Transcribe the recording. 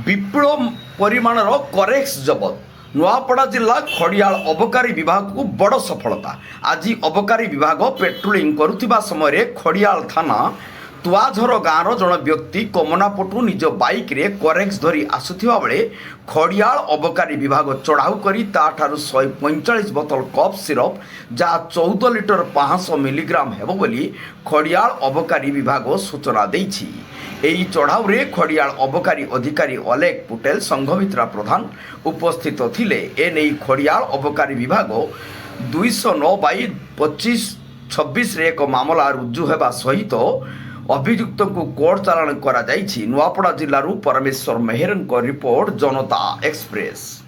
विपुल परिमाणर करेक्स जबत नुआपड़ा जिला खड़ियाल अबकारी विभाग को बड़ सफलता। आज अबकारी विभाग पेट्रोलिंग करुवा समय खड़ियाल थाना तुआझर गाँवर जन व्यक्ति कमनापटू निज बाइक रे करेक्स धरी आसुथिबा बेले खड़ियाल अबकारी विभाग चढ़ाऊ करी ताठारु 145 बोतल कफ सिरप जहाँ 14 लिटर 500 मिलीग्राम हेबो बोली खड़ियाल अबकारी विभाग सूचना देइछि। एही चढ़ाऊ रे खड़ियाल अबकारी अधिकारी अलेक पुटेल संघमित्रा प्रधान उपस्थित थिले। एने खड़ियाल अबकारी विभाग 209/25-26 रे एक मामला रुजु हेबा सहित अभियुक्त को कोर्ट चालाण करा जाइछि। नुआपड़ा जिल्लारू परमेश्वर मेहरन को रिपोर्ट जनता एक्सप्रेस।